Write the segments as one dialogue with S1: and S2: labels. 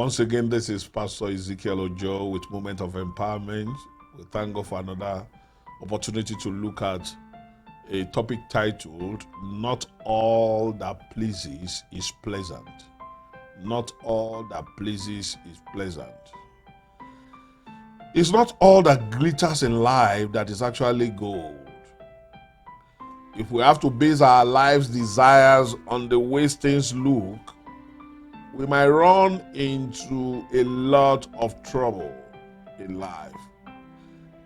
S1: Once again, this is Pastor Ezekiel Ojo with Moment of Empowerment. We thank God for another opportunity to look at a topic titled, Not All That Pleases is Pleasant. Not all that pleases is pleasant. It's not all that glitters in life that is actually gold. If we have to base our life's desires on the way things look, we might run into a lot of trouble in life.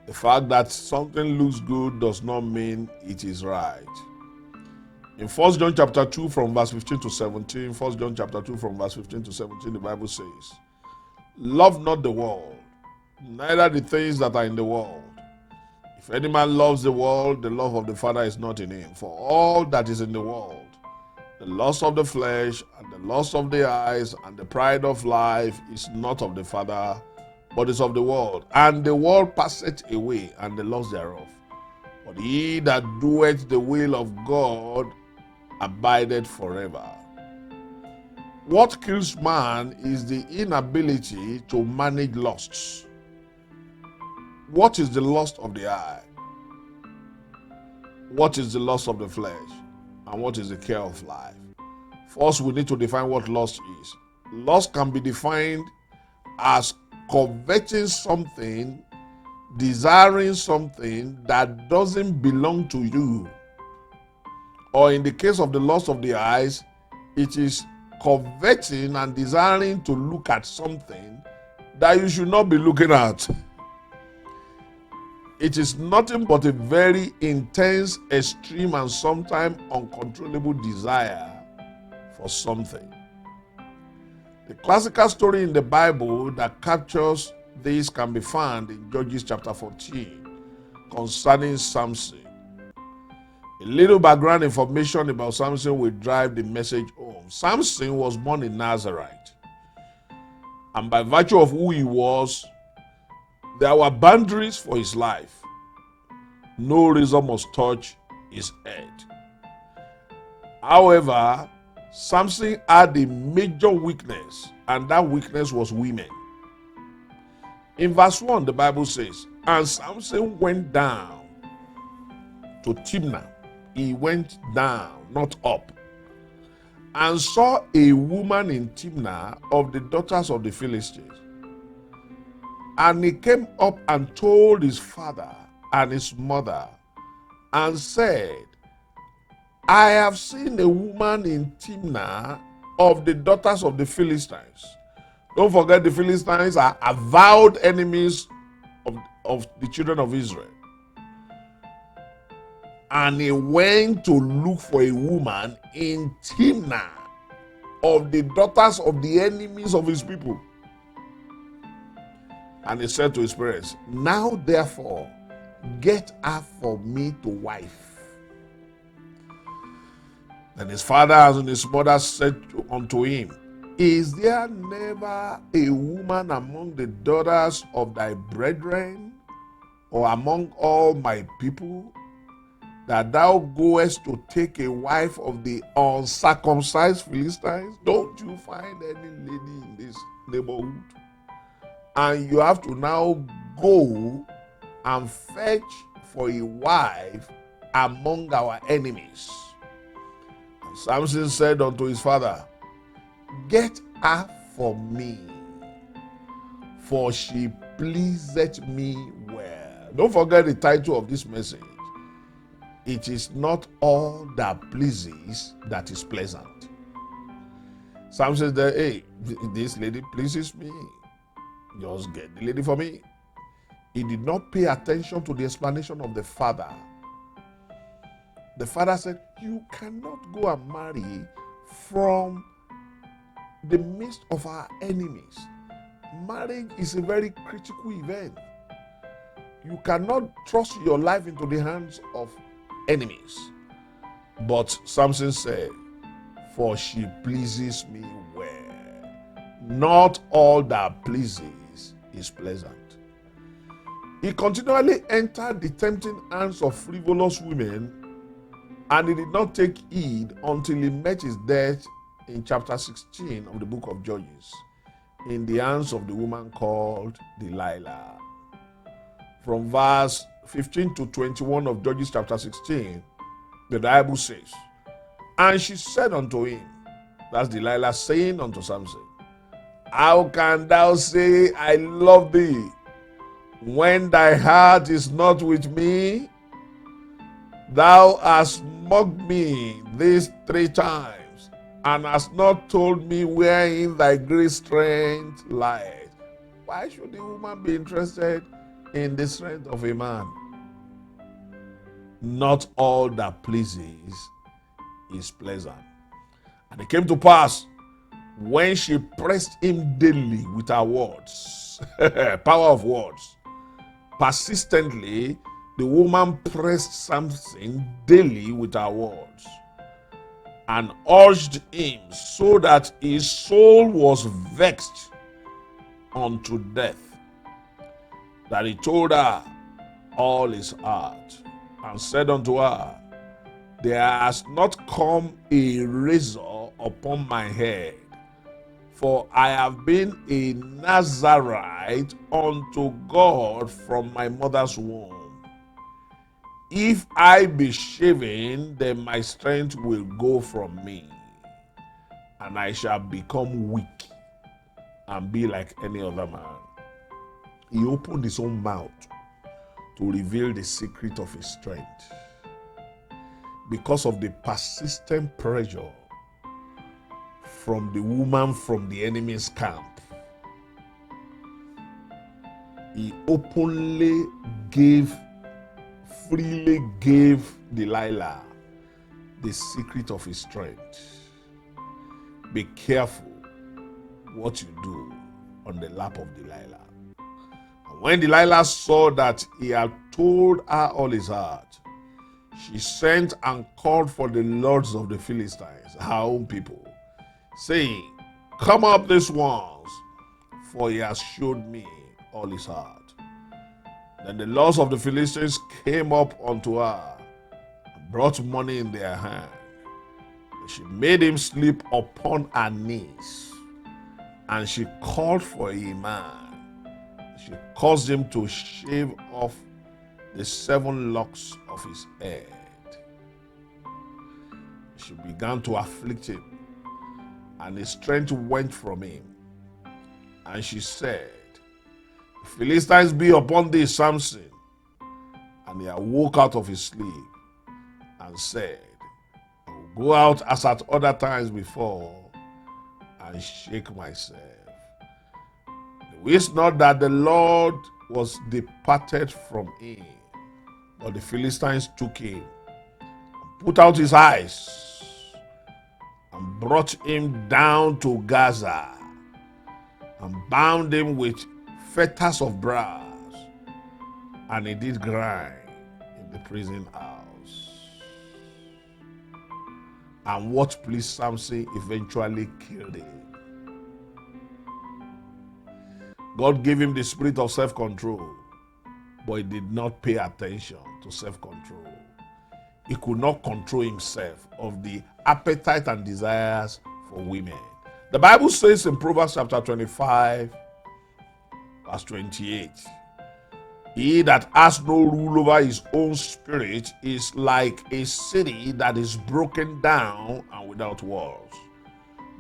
S1: The fact that something looks good does not mean it is right. In 1 John chapter 2 from verse 15 to 17, 1 John chapter 2 from verse 15 to 17, the Bible says, "Love not the world, neither the things that are in the world. If any man loves the world, the love of the Father is not in him. For all that is in the world, the lust of the flesh, and the lust of the eyes, and the pride of life is not of the Father, but is of the world. And the world passeth away, and the lust thereof. But he that doeth the will of God abideth forever." What kills man is the inability to manage lusts. What is the lust of the eye? What is the lust of the flesh? And what is the care of life? First, we need to define what lust is. Lust can be defined as coveting something, desiring something that doesn't belong to you. Or in the case of the lust of the eyes, it is coveting and desiring to look at something that you should not be looking at. It is nothing but a very intense, extreme, and sometimes uncontrollable desire for something. The classical story in the Bible that captures this can be found in Judges chapter 14 concerning Samson. A little background information about Samson will drive the message home. Samson was born in Nazareth, and by virtue of who he was, there were boundaries for his life. No razor must touch his head. However, Samson had a major weakness, and that weakness was women. In verse 1, the Bible says, "And Samson went down to Timnah." He went down, not up, "and saw a woman in Timnah of the daughters of the Philistines. And he came up and told his father and his mother, and said, I have seen a woman in Timnah of the daughters of the Philistines." Don't forget, the Philistines are avowed enemies of the children of Israel. And he went to look for a woman in Timnah of the daughters of the enemies of his people. And he said to his parents, "Now therefore, get her for me to wife." Then his father and his mother said unto him, "Is there never a woman among the daughters of thy brethren, or among all my people, that thou goest to take a wife of the uncircumcised Philistines? Don't you find any lady in this neighborhood? And you have to now go and fetch for a wife among our enemies." And Samson said unto his father, "Get her for me, for she pleaseth me well." Don't forget the title of this message. It is not all that pleases that is pleasant. Samson said, "Hey, this lady pleases me. Just get the lady for me." He did not pay attention to the explanation of the father. The father said, "You cannot go and marry from the midst of our enemies. Marriage is a very critical event. You cannot trust your life into the hands of enemies." But Samson said, "For she pleases me well." Not all that pleases is pleasant. He continually entered the tempting hands of frivolous women, and he did not take heed until he met his death in chapter 16 of the book of Judges. in the hands of the woman called Delilah. From verse 15 to 21 of Judges chapter 16, the Bible says, and she said unto him, that's Delilah saying unto Samson, how can thou say, I love thee, when thy heart is not with me? Thou hast mocked me these 3 times, and hast not told me wherein thy great strength lies. Why should the woman be interested in the strength of a man? Not all that pleases is pleasant. And it came to pass, when she pressed him daily with her words, power of words, persistently, the woman pressed Samson daily with her words, and urged him so that his soul was vexed unto death, that he told her all his heart, and said unto her, there has not come a razor upon my head, for I have been a Nazarite unto God from my mother's womb. If I be shaven, then my strength will go from me, and I shall become weak and be like any other man. He opened his own mouth to reveal the secret of his strength. Because of the persistent pressure from the woman from the enemy's camp, he freely gave Delilah the secret of his strength. Be careful what you do on the lap of Delilah. And when Delilah saw that he had told her all his heart, she sent and called for the lords of the Philistines, her own people, saying, come up this once, for he has showed me all his heart. Then the lords of the Philistines came up unto her and brought money in their hand. And she made him sleep upon her knees, and she called for a man. She caused him to shave off the 7 locks of his head. She began to afflict him, and his strength went from him. And she said, the Philistines be upon thee, Samson. And he awoke out of his sleep and said, I will go out as at other times before and shake myself. They wist not that the Lord was departed from him, but the Philistines took him and put out his eyes and brought him down to Gaza and bound him with fetters of brass, and he did grind in the prison house. And what pleased Samson eventually killed him. God gave him the spirit of self-control, but he did not pay attention to self-control. He could not control himself of the appetite and desires for women. The Bible says in Proverbs chapter 25, verse 28, he that has no rule over his own spirit is like a city that is broken down and without walls.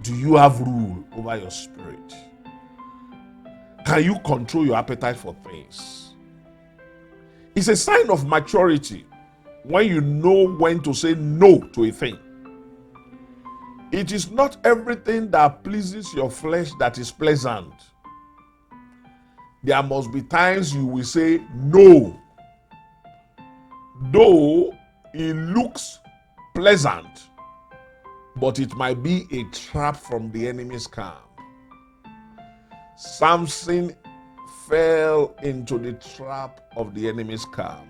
S1: Do you have rule over your spirit? Can you control your appetite for things? It's a sign of maturity when you know when to say no to a thing. It is not everything that pleases your flesh that is pleasant. There must be times you will say no, though it looks pleasant, but it might be a trap from the enemy's camp. Samson fell into the trap of the enemy's camp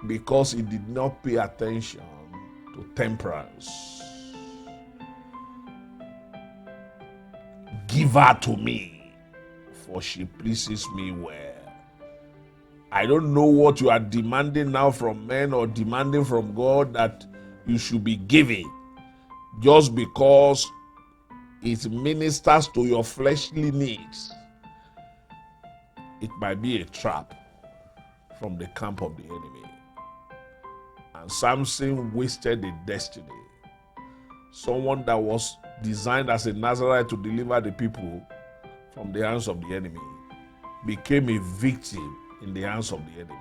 S1: because he did not pay attention to temperance. Give her to me, for she pleases me well. I don't know what you are demanding now from men or demanding from God that you should be giving just because it ministers to your fleshly needs, it might be a trap from the camp of the enemy. And Samson wasted a destiny. Someone that was designed as a Nazarite to deliver the people from the hands of the enemy became a victim in the hands of the enemy.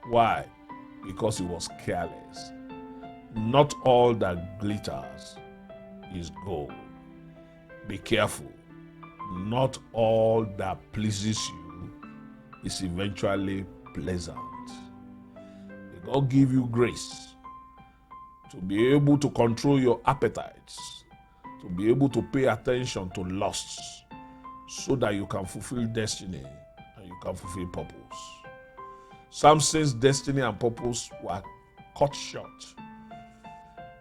S1: Why? Because he was careless. Not all that glitters is gold. Be careful. Not all that pleases you is eventually pleasant. May God give you grace to be able to control your appetites, to be able to pay attention to lusts, so that you can fulfill destiny and you can fulfill purpose. Samson's destiny and purpose were cut short.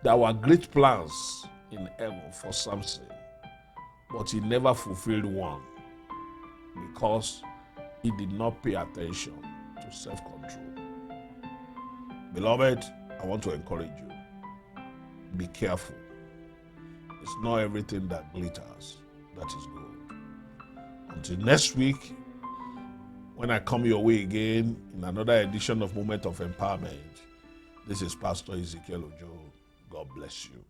S1: There were great plans in heaven for Samson, but he never fulfilled one because he did not pay attention to self-control. Beloved, I want to encourage you. Be careful. It's not everything that glitters that is gold. Until next week, when I come your way again in another edition of Moment of Empowerment, this is Pastor Ezekiel Ojo. God bless you.